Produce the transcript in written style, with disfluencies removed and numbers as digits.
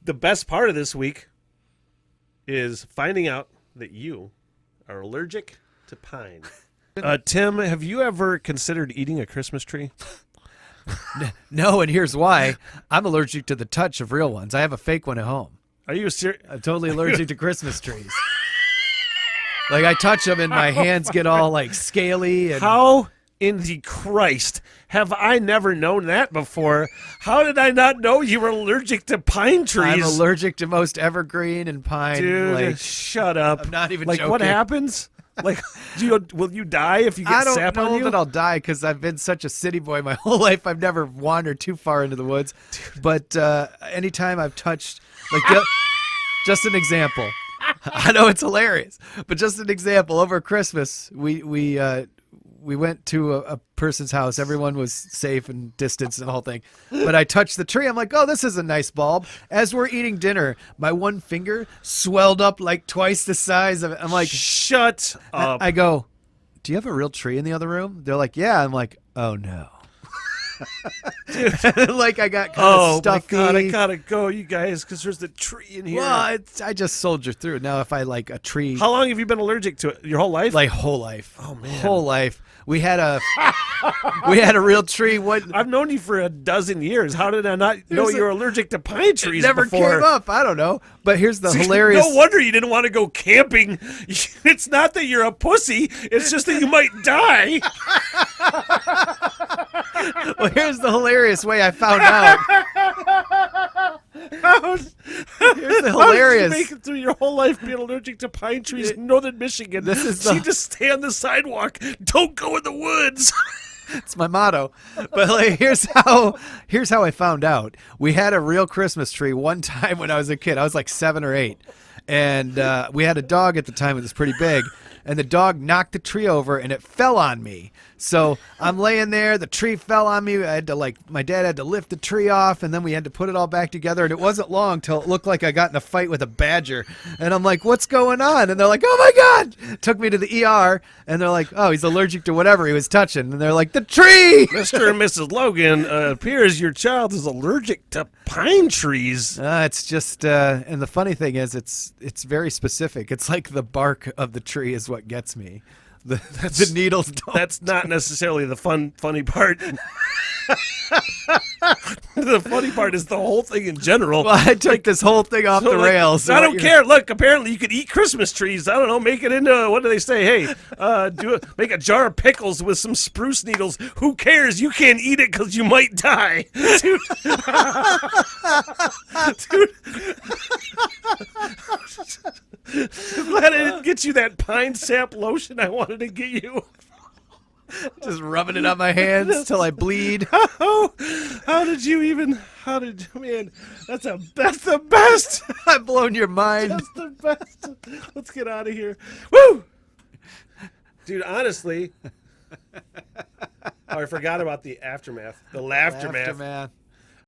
the best part of this week is finding out that you are allergic to pine. Tim, have you ever considered eating a Christmas tree? No, and here's why. I'm allergic to the touch of real ones. I have a fake one at home. Are you serious? I'm totally allergic to Christmas trees. Like, I touch them and my hands get all, like, scaly. And How in the Christ have I never known that before? How did I not know you were allergic to pine trees? I'm allergic to most evergreen and pine. Dude, like, shut up. I'm not even like, joking. what happens? Like, will you die if you get I don't sap on know you? that I'll die because I've been such a city boy my whole life. I've never wandered too far into the woods. But anytime I've touched, like, just an example. I know it's hilarious, but just an example. Over Christmas, we went to a person's house. Everyone was safe and distanced and the whole thing. But I touched the tree. I'm like, oh, this is a nice bulb. As we're eating dinner, my one finger swelled up like twice the size of it. I'm like, shut up. I go, do you have a real tree in the other room? They're like, yeah. I'm like, oh, no. Like, I got kind of stuffy. Oh, my God, I gotta go, you guys, because there's the tree in here. Well, I just soldier through. Now, if I like a tree. How long have you been allergic to it? Your whole life? Like, whole life. Oh, man. Whole life. We had a real tree. What? I've known you for a dozen years. How did I not know you were allergic to pine trees It never before? came up. I don't know. But here's the hilarious. No wonder you didn't want to go camping. It's not that you're a pussy. It's just that you might die. Well, here's the hilarious way I found out. Here's the hilarious. How did you make it through your whole life being allergic to pine trees in northern Michigan? This is so you just stay on the sidewalk. Don't go in the woods. It's my motto. But like, here's how I found out. We had a real Christmas tree one time when I was a kid. I was like 7 or 8. And we had a dog at the time that was pretty big. And the dog knocked the tree over and it fell on me. So I'm laying there, the tree fell on me. I had to my dad had to lift the tree off and then we had to put it all back together. And it wasn't long till it looked like I got in a fight with a badger. And I'm like, what's going on? And they're like, oh my God. Took me to the ER and they're like, oh, he's allergic to whatever he was touching. And they're like, the tree. Mr. and Mrs. Logan, appears your child is allergic to pine trees. It's just, and the funny thing is it's very specific. It's like the bark of the tree is what gets me. The needles don't. That's not necessarily the funny part. The funny part is the whole thing in general. Well, I took this whole thing off the rails. I don't care. Look, apparently you could eat Christmas trees. I don't know. Make it into, what do they say? Hey, make a jar of pickles with some spruce needles. Who cares? You can't eat it because you might die. Dude. Dude. I'm glad I didn't get you that pine sap lotion I wanted to get you. Just rubbing it on my hands till I bleed. How did man, that's the best. I've blown your mind. That's the best. Let's get out of here. Woo! Dude, honestly, I forgot about the aftermath. The laughtermath.